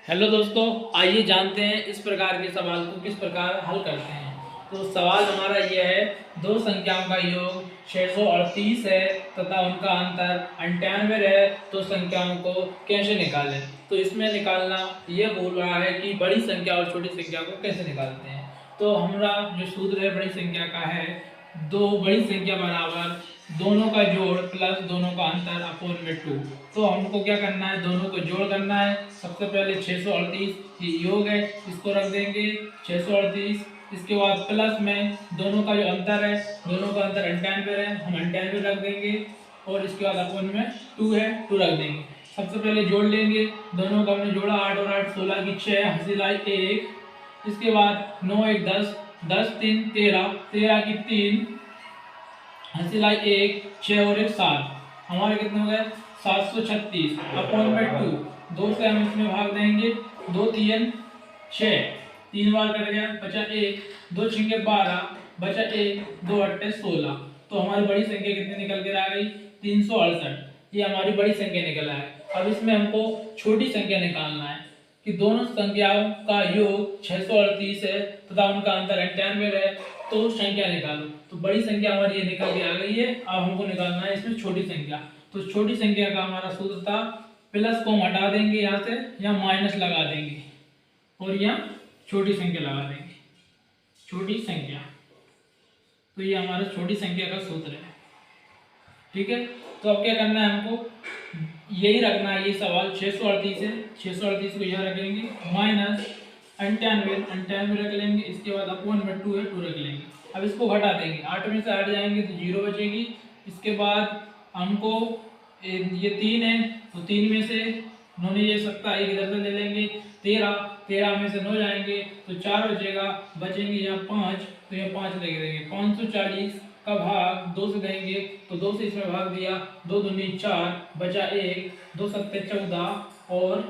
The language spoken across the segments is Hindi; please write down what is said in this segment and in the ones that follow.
हेलो दोस्तों, आइए जानते हैं इस प्रकार के सवाल को किस प्रकार हल करते हैं। तो सवाल हमारा यह है, दो संख्याओं का योग 638 है तथा उनका अंतर 98 है, तो संख्याओं को कैसे निकालें। तो इसमें निकालना यह बोल रहा है कि बड़ी संख्या और छोटी संख्या को कैसे निकालते हैं। तो हमारा जो सूत्र है बड़ी संख्या का है, दो बड़ी संख्या बराबर दोनों का जोड़ प्लस दोनों का अंतर अपॉन में 2। तो हमको क्या करना है, दोनों को जोड़ करना है। सबसे पहले 638 ये योग है, इसको रख देंगे 638। इसके बाद प्लस में दोनों का जो अंतर है, दोनों का अंतर 98 है, हम 98 रख देंगे। और इसके बाद अपॉन में 2 है, 2 रख देंगे। सबसे पहले जोड़ लेंगे, दोनों का हमने जोड़ा 8 और 8 16 की 6 हंसी 1। इसके बाद 9 1 10 10 3 13 13 की 3 हंसी 1 6 और 1 7। हमारे कितने हो गए 736 अपॉन में 2। 2 से हम इसमें भाग देंगे, 2 3 6, 3 बार कट गया, बचा 1, 2 6 12, बचा 1, 2 8 16। तो हमारी बड़ी संख्या कितनी निकल कर आ गई 368। ये हमारी बड़ी संख्या निकल आए। अब इसमें हमको छोटी संख्या निकालना है कि दोनों संख्याओं का योग 638 है तथा उनका अंतर 98 है, तो संख्या निकालो। तो बड़ी संख्या हमारी ये निकल के आ गई है। अब हमको निकालना है इसमें छोटी संख्या। तो छोटी संख्या का हमारा सूत्र था, प्लस को हम हटा देंगे यहाँ से, या माइनस लगा देंगे और यहाँ छोटी संख्या लगा देंगे, छोटी संख्या। तो ये हमारा छोटी संख्या का सूत्र है, ठीक है। तो अब क्या करना है, हमको यही रखना है। ये सवाल 638 है, 638 को यहाँ रखेंगे, माइनस 98 रख लेंगे। इसके बाद अपॉन में 2 है, 2 रख लेंगे। अब इसको घटा देंगे, 8 में से 8 जाएंगे तो 0 बचेगी। इसके बाद हमको ये 3 है, तो 3 में से उन्होंने ये सकता है इधर से ले लेंगे। 13 में से 9 जाएंगे तो 4 बचेगा, बचेंगे यहाँ 5, तो यहाँ 5 लिख देंगे। 540 का भाग 2 से देंगे, तो 2 से इसमें भाग दिया, 2 दूनी 4, बचा 1, 2 सत्ते 14 और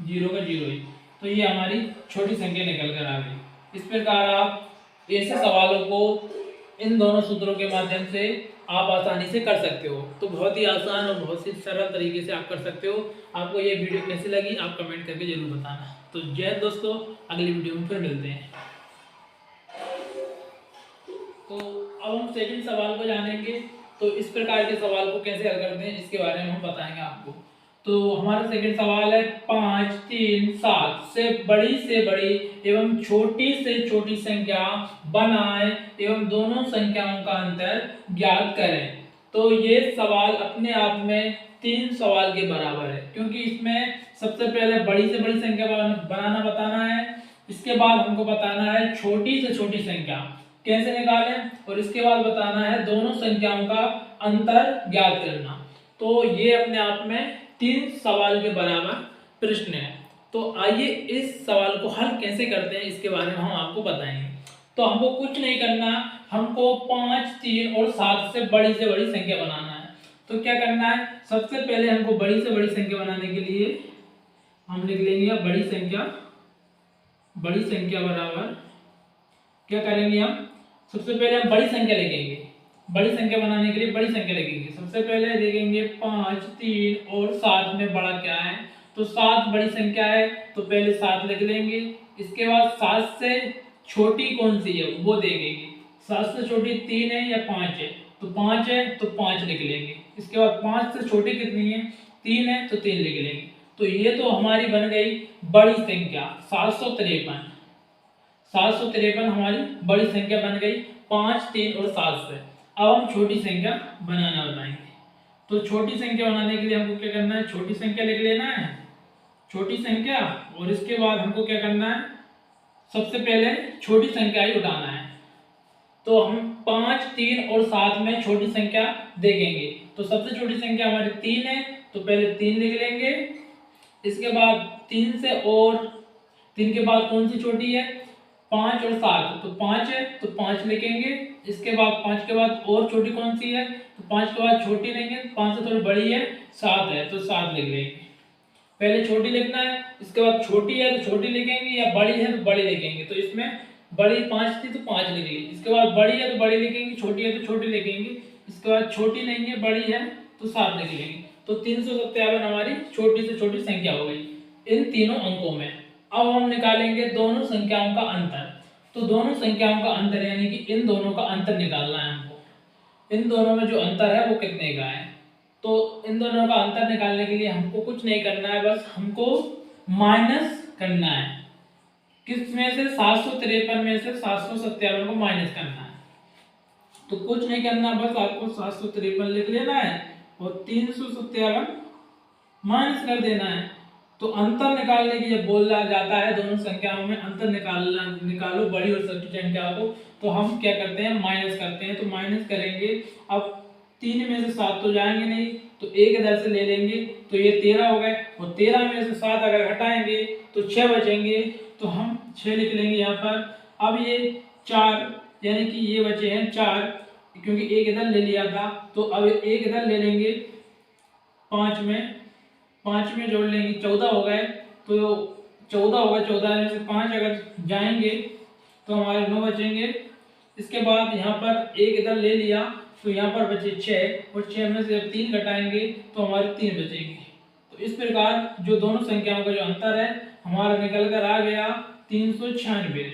0 का 0 ही। तो ये हमारी छोटी संख्या निकल कर आ गई। इस प्रकार आप ऐसे सवालों को इन दोनों सूत्रों के माध्यम से आप आसानी से कर सकते हो। तो बहुत ही आसान और बहुत ही सरल तरीके से आप कर सकते हो। आपको ये वीडियो कैसी लगी आप कमेंट करके जरूर बताना। तो जय दोस्तों, अगली वीडियो में फिर मिलते हैं। तो अब हम सेकंड सवाल को जानेंगे। तो इस प्रकार के सवाल को कैसे हल करते हैं इसके बारे में हम बताएंगे आपको। तो हमारा सेकंड सवाल है, 5 3 7 से बड़ी एवं छोटी से छोटी संख्या बनाएं एवं दोनों संख्याओं का अंतर ज्ञात करें। तो ये सवाल अपने आप में 3 सवाल के बराबर है, क्योंकि इसमें सबसे पहले बड़ी से बड़ी संख्या बनाना बताना है। इसके बाद हमको बताना है छोटी से छोटी संख्या कैसे निकालें, और इसके बाद बताना है दोनों संख्याओं का अंतर ज्ञात करना। तो ये अपने आप में 3 सवाल के बराबर प्रश्न है। तो आइए इस सवाल को हल कैसे करते हैं इसके बारे में हम आपको बताएंगे। तो हमको कुछ नहीं करना, हमको 5 3 और 7 से बड़ी संख्या बनाना है। तो क्या करना है, सबसे पहले हमको बड़ी से बड़ी संख्या बनाने के लिए हम लिख लेंगे बड़ी संख्या बराबर क्या करेंगे, हम सबसे पहले हम बड़ी संख्या लिखेंगे। बड़ी संख्या बनाने के लिए बड़ी संख्या लिखेंगे। सबसे पहले देखेंगे 5 3 और 7 में बड़ा क्या है, तो 7 बड़ी संख्या है, तो पहले 7 लिख लेंगे। इसके बाद 7 से छोटी कौन सी है वो देखेंगे। 7 से छोटी 3 है या 5 है, तो 5 है तो 5 लिख लेंगे। इसके बाद 5 से छोटी कितनी है, 3 है तो 3 लिख लेंगे। तो ये तो हमारी बन गई बड़ी संख्या 753। 753 हमारी बड़ी संख्या बन गई 5 3 और 7 से। अब हम छोटी संख्या बनाना बताएंगे। तो छोटी संख्या बनाने के लिए हमको क्या करना है, छोटी संख्या लिख लेना है, छोटी संख्या। और इसके बाद हमको क्या करना है, सबसे पहले छोटी संख्या ही उठाना है। तो हम 5 3 और 7 में छोटी संख्या देखेंगे। तो सबसे छोटी संख्या हमारी 3 है, तो पहले 3 लिख लेंगे। इसके बाद 3 से और 3 के बाद कौन सी छोटी है, 5 और 7, तो 5 है तो 5 लिखेंगे। इसके बाद 5 के बाद और छोटी कौन सी है, तो 5 के बाद छोटी नहीं है, 5 से थोड़ी बड़ी है 7 है, तो 7 लिख लेंगे। पहले छोटी लिखना है, इसके बाद छोटी है तो छोटी लिखेंगे, या बड़ी है तो बड़ी लिखेंगे। तो इसमें बड़ी 5 थी तो 5 लिख ली। इसके बाद बड़ी है तो बड़ी लिखेंगे, छोटी है तो छोटी लिखेंगे। इसके बाद छोटी नहीं है बड़ी है तो 7 लिख लेंगे। तो 357 हमारी छोटी से छोटी संख्या हो गई। इन तीनों अंकों में। अब हम निकालेंगे दोनों संख्याओं का अंतर। तो दोनों संख्याओं का अंतर यानी कि इन दोनों का अंतर निकालना है हमको। इन दोनों में जो अंतर है वो कितने का है। तो इन दोनों का अंतर निकालने के लिए हमको कुछ नहीं करना है, बस हमको माइनस करना है। किस में से 753 में से 757 को माइनस करना है। तो कुछ नहीं करना, बस आपको 753 लिख लेना है और 357 माइनस कर देना है। तो अंतर निकालने की जब बोला जाता है दोनों संख्याओं में अंतर निकालो बड़ी और छोटी संख्या को, तो हम क्या करते हैं माइनस करते हैं। तो माइनस करेंगे, अब 3 में से 7 तो जाएंगे नहीं, तो एक इधर से ले लेंगे, तो ये 13 हो गए। और 13 में से 7 अगर हटाएंगे तो 6 बचेंगे, तो हम 6 लिख लेंगे यहाँ पर। अब ये 4 यानी कि ये बचे हैं 4, क्योंकि एक इधर ले लिया था, तो अब एक इधर ले लेंगे। 5 में जोड़ लेंगे, 14 हो गए। तो 14 हो गए, 14 में से 5 अगर जाएंगे तो हमारे 9 बचेंगे। इसके बाद यहाँ पर एक इधर ले लिया, तो यहाँ पर बचे 6, और 6 में से जब 3 घटाएंगे तो हमारे 3 बचेंगे। तो इस प्रकार जो दोनों संख्याओं का जो अंतर है हमारा निकल कर आ गया 396।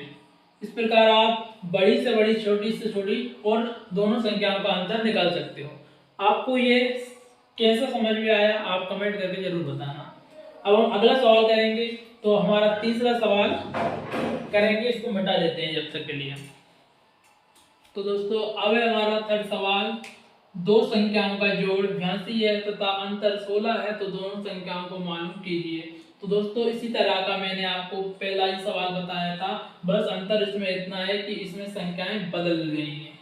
इस प्रकार आप बड़ी से बड़ी, छोटी से छोटी और दोनों संख्याओं का अंतर निकाल सकते हो। आपको ये कैसा समझ में आया आप कमेंट करके जरूर बताना। अब हम अगला सवाल करेंगे, तो हमारा तीसरा सवाल करेंगे, इसको मिटा देते हैं जब तक के लिए। तो दोस्तों अब है हमारा थर्ड सवाल, दो संख्याओं का जोड़ 82 है तथा अंतर 16 है, तो दोनों संख्याओं को मालूम कीजिए। तो दोस्तों इसी तरह का मैंने आपको पहला ही सवाल बताया था, बस अंतर इसमें इतना है कि इसमें संख्याएं बदल गई हैं,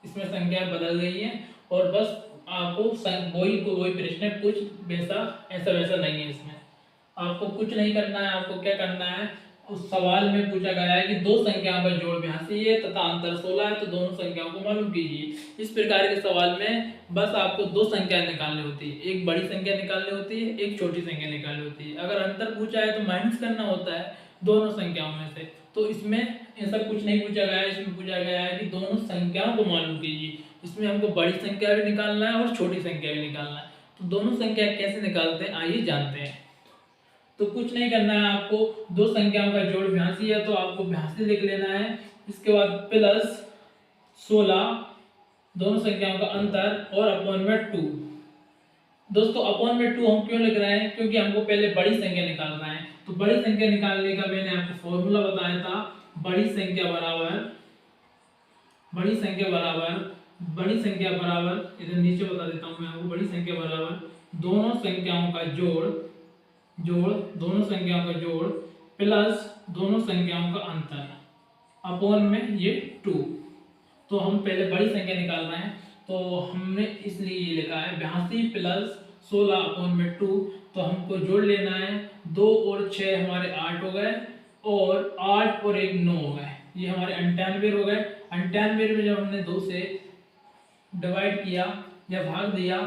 इसमें संख्याएं बदल गई हैं, और बस आपको वही प्रश्न है, कुछ वैसा ऐसा वैसा नहीं है। इसमें आपको कुछ नहीं करना है, आपको क्या करना है, उस सवाल में पूछा गया है कि दो संख्याओं का जोड़ 82 है तथा अंतर 16 है, तो दोनों संख्याओं को मालूम कीजिए। इस प्रकार के सवाल में बस आपको दो संख्याएं निकालनी होती है, एक बड़ी संख्या निकालनी होती है, एक छोटी संख्या निकालनी होती है। अगर अंतर पूछा है तो माइनस करना होता है दोनों संख्याओं में से। तो इसमें ऐसा कुछ नहीं पूछा गया है, इसमें पूछा गया है कि दोनों संख्याओं को मालूम कीजिए। इसमें हमको बड़ी संख्या भी निकालना है और छोटी संख्या भी निकालना है। तो दोनों संख्या कैसे निकालते हैं आइए जानते हैं। तो कुछ नहीं करना है, आपको दो संख्याओं का जोड़ 82 है, तो आपको 82 लिख लेना है। इसके बाद प्लस 16 दोनों संख्याओं का अंतर और अपॉन में 2। दोस्तों अपॉन में 2 हम क्यों लिख रहे हैं, क्योंकि हमको पहले बड़ी संख्या निकालना है। तो बड़ी संख्या निकालने का मैंने आपको फॉर्मूला बताया था, बड़ी संख्या बराबर इधर नीचे बता देता हूं मैं आपको, बड़ी संख्या बराबर दोनों संख्याओं का जोड़ दोनों संख्याओं का जोड़ प्लस दोनों संख्याओं का अंतर अपॉन में ये 2। तो हम पहले बड़ी संख्या निकाल रहे हैं, तो हमने इसलिए ये लिखा है 82 प्लस 16 अपॉन में 2। तो हमको जोड़ लेना है, 2 और 6 हमारे 8 हो गए, और 8 और 1 9 हो गए, ये हमारे 98 हो गए। 98 में जब हमने 2 से डिवाइड किया या भाग दिया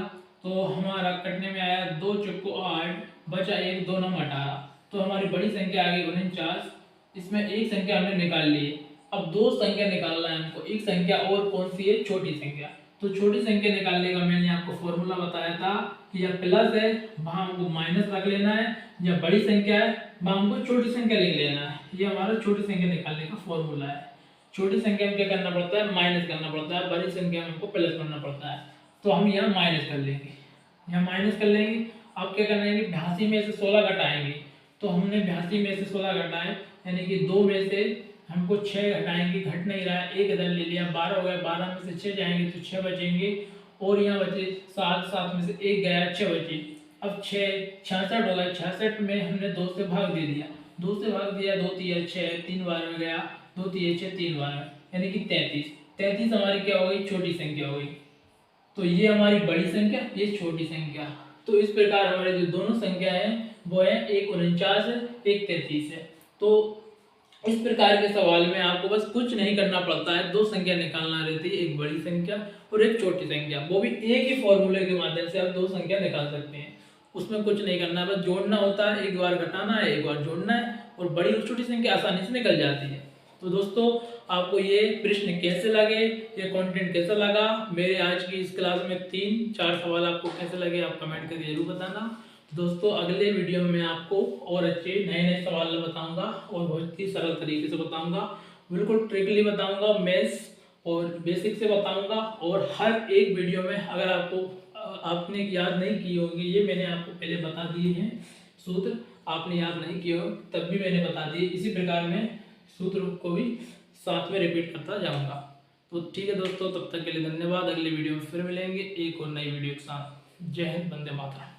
तो हमारा कटने में आया 2 चौको 8, बचा 1, 2 9 18। तो हमारी बड़ी संख्या आ गई 49। इसमें एक संख्या हमने निकाल ली। अब दो संख्या निकालना है हमको, एक संख्या और कौन सी है, छोटी संख्या। तो छोटी संख्या निकालने का मैंने आपको फॉर्मूला बताया था कि या प्लस है वहां हमको माइनस रख लेना है, या बड़ी संख्या है वहां हमको छोटी संख्या लिख लेना है। ये हमारा छोटी संख्या निकालने का फॉर्मूला है। छोटी संख्या में क्या करना पड़ता है, माइनस करना पड़ता है, बड़ी संख्या में हमको प्लस करना पड़ता है। तो हम यहाँ माइनस कर लेंगे, यहाँ माइनस कर लेंगे। अब क्या करना है, 82 में से 16 घटाएंगे। तो हमने 82 में से 16 घटाए, यानी कि 2 में से हमको 6 घटाएंगे, घट नहीं रहा है, एक इधर ले लिया, 12 हो गया, 12 में से 6 जाएंगे तो 6 बचेंगे, और यहाँ बचे 7, 7 में से 1 गया, 6 बचे। अब 6 66 हो गया, 66 में हमने 2 से भाग दे दिया, 2 से भाग दिया, 2 3 6, 3 बार में गया, 2 3 6 3 बार में, यानी कि 33। 33 हमारी क्या हो गई, छोटी संख्या हो गई। तो ये हमारी बड़ी संख्या, ये छोटी संख्या। तो इस प्रकार हमारे जो दोनों संख्या है वो है, एक 49 है, एक 33 है। तो इस प्रकार के सवाल में आपको बस कुछ नहीं करना पड़ता है, दो संख्या निकालना रहती है, एक बड़ी संख्या और एक छोटी संख्या। वो भी एक ही फॉर्मूले के माध्यम से आप दो संख्या निकाल सकते हैं। उसमें कुछ नहीं करना है, बस जोड़ना होता है, एक बार घटाना है, एक बार जोड़ना है, और बड़ी और छोटी संख्या आसानी से निकल जाती है। तो दोस्तों आपको ये प्रश्न कैसे लगे, ये कंटेंट कैसा लगा, मेरे आज की इस क्लास में 3-4 सवाल आपको कैसे लगे आप कमेंट करके जरूर बताना। तो दोस्तों अगले वीडियो में आपको और अच्छे नए नए सवाल बताऊंगा और बहुत ही सरल तरीके से बताऊंगा, बिल्कुल ट्रिकली बताऊंगा, मैथ्स और बेसिक से बताऊंगा। और हर एक वीडियो में अगर आपको आपने याद नहीं किए होंगे, ये मैंने आपको पहले बता दिए हैं सूत्र, आपने याद नहीं किए हो तब भी मैंने बता दिए, इसी प्रकार मैं सूत्र को भी साथ में रिपीट करता जाऊंगा। तो ठीक है दोस्तों, तब तक के लिए धन्यवाद। अगले वीडियो में फिर मिलेंगे एक और नई वीडियो के साथ। जय हिंद, वंदे मातरम।